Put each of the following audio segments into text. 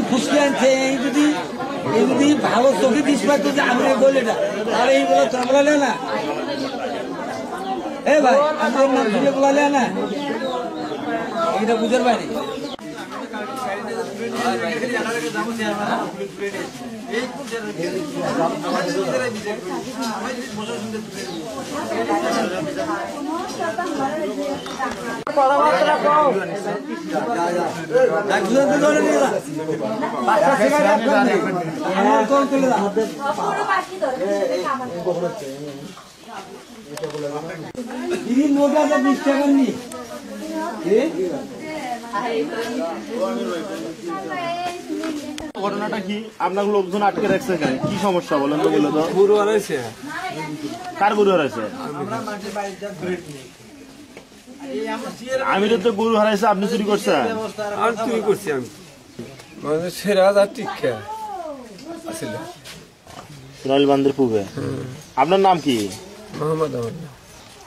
ফুসকে আনছে যদি ভালো চোখে দিস পারতো যে আমি বলেটা তাহলে এইগুলো তো বলালে না। এ ভাই আমার নাম শুনে বলালে না, এটা বুঝার বাইরে। ঘটনাটা কি? আপনার লোকজন আটকে রাখছে কেন? কি সমস্যা বলেন তো? বলে তো গরু হারাইছে। কার গরু হারাইছে? আমি তো গরু হারাইছে, আপনি চুরি করছেন? আর চুরি করছি আমি, মানে সেরাজ আর টিকা আসলে সোনালী বান্ধের পূবে। আপনার নাম কি? মোহাম্মদ। আমার নাম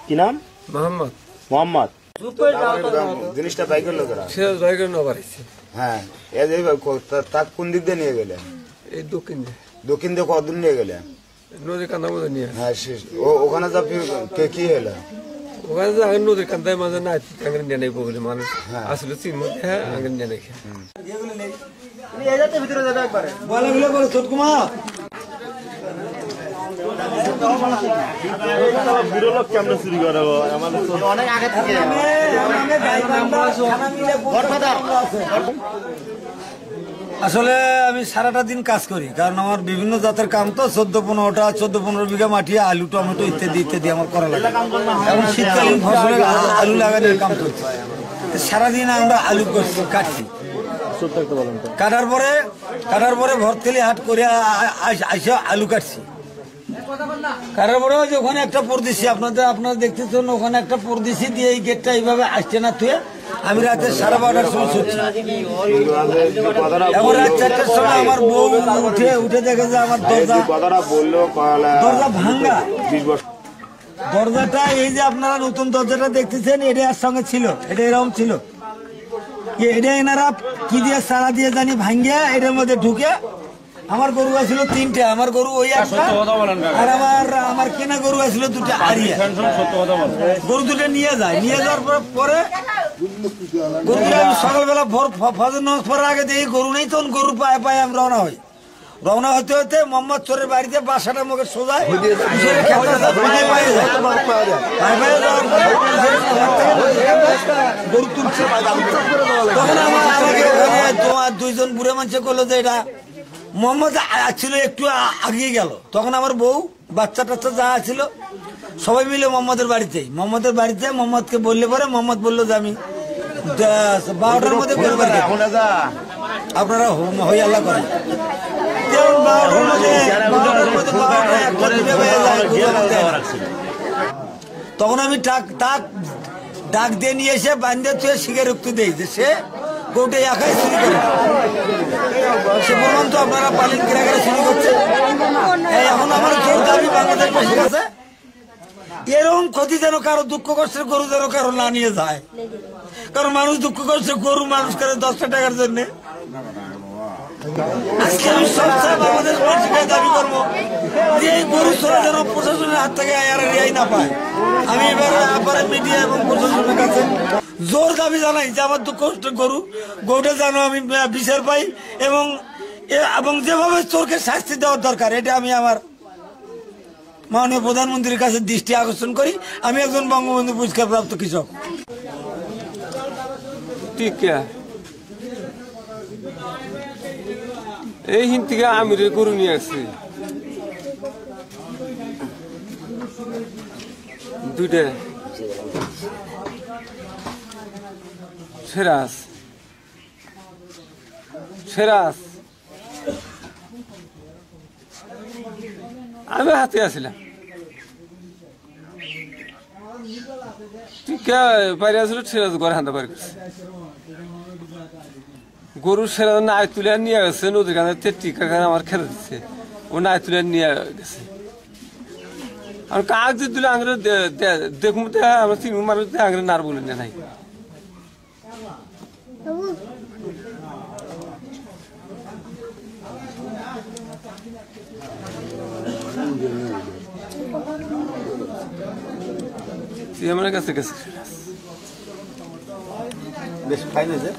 কি নাম? মোহাম্মদ। মোহাম্মদ। জিনিসটা বাইকের লোকেরা সেরাজ বাইকের নবারিছে। হ্যাঁ, তার কোন দিক দিয়ে নিয়ে গেলে? এই দক্ষিণ দক্ষিণ দিয়ে কতদূর নিয়ে গেলে? নদীর কান্দা মধ্যে নিয়ে। হ্যাঁ, ওখানে যা কি হলো? ওখানে যে আগে নদীর কান্দায় মাঝে না আঙের নিয়ে নেই বলে মানুষ আসলে চিন মধ্যে আঙের নিয়ে নেই। আসলে আমি সারাটা দিন কাজ করি, কারণ আমার বিভিন্ন জাতের কাম তো 14-15 বিঘা মাটি, আলু, টমেটো ইত্যাদি ইত্যাদি আমার করা লাগে। এখন শীতকালীন ফসলে আলু লাগানোর কাম করছি। সারাদিন আমরা আলু কাটছি, কাটার পরে ভরতেলি হাট করে আইসা আলু কাটছি। কাটার পরে যে ওখানে একটা পরদেশি আপনারা দেখতেছেন, ওখানে একটা পরদেশি দিয়ে এই গেটটা এইভাবে আসছে না থুয়ে আমি রাতে 12:30টার সময় ছুটছি। এখন রাত 4টার সময় আমার বউ উঠে দেখে যে আমার দরজা ভাঙ্গা। দরজাটা এই যে আপনারা নতুন দরজাটা দেখতেছেন, এটা এর সঙ্গে ছিল, এটা এরকম ছিল, এটা এনারা কি দিয়ে সারা দিয়ে জানি ভাঙ্গে এটার মধ্যে ঢুকে। আমার গরু আছিল 3টে, আমার গরু ওই একটা, আর আমার কেনা গরু আছিল 2টা আড়িয়া। গরু 2টা নিয়ে যাওয়ার পরে গরু আমি সকালবেলা ফজর নামাজ পড়ার আগে দেখি গরু নেই, তখন গরু পায়ে আমি রওনা হতে হতে মোহাম্মদ চোরের বাড়িতে বাসাটা মুখে সোজায় গরু তুলছে। তখন তোমার 2জন বুড়ে মানুষে করলো যে এটা মোহাম্মদ ছিল, একটু আগিয়ে গেল। তখন আমার বউ বাচ্চা টাচ্চা যা ছিল সবাই মিলে মোহাম্মদের বাড়িতে মোহাম্মদকে বললে পরে মোহাম্মদ বললো যে আমি 12টার মধ্যে করবেন, আপনারা হই আল্লাহ করেন। তখন আমি ডাক দিয়ে নিয়ে এসে বান্ধে তুই শিখে রুখতে দেই যে সে গরুটা একাই চুরি করে। সে বললাম তো আপনারা পালিত গ্রাহকেরা চুরি করছে। এখন আমার জোর দাবি বাংলাদেশ বাসীর কাছে, এরকম ক্ষতি যেন কারো, দুঃখ কষ্টের গরু যেন কারো না নিয়ে যায়। কারণ মানুষ দুঃখ কষ্টের গরু মানুষ করে 10টা টাকার জন্য। আজকে আমি সবচেয়ে বাংলাদেশ বাসীকে দাবি করবো যে এই গরু চোরা যেন প্রশাসনের হাত থেকে রেহাই না পায়। আমি এবারে মিডিয়া এবং প্রশাসনের কাছে জোর দাবি জানাই যে আমার দুঃখ কষ্টের গরুটা যেন আমি বিচার পাই, এবং যেভাবে চোরকে শাস্তি দেওয়ার দরকার, এটা আমি আমার মাননীয় প্রধানমন্ত্রীর কাছে দৃষ্টি আকর্ষণ করি। আমি একজন বঙ্গবন্ধু পুরস্কার প্রাপ্ত কৃষক। এই হিন থেকে আমি গরু নিয়ে আসছি 2টা সেরাজ আমি হাতে আসলাম, ঠিক বাইরে আসলে সেরাজ ঘরে হাঁটা পারি করছি। গরু সেরা নাই তুলে নিয়ে গেছে নদীর কাছে টিকা খানে আমার খেতে দিচ্ছে ও নাই তুলে নিয়ে গেছে আর কাজ দিলে আঙরে দেখুন আমরা তিন মানুষ আঙরে নার বলে নাই আমার কাছে গেছে বেশ ফাইন আছে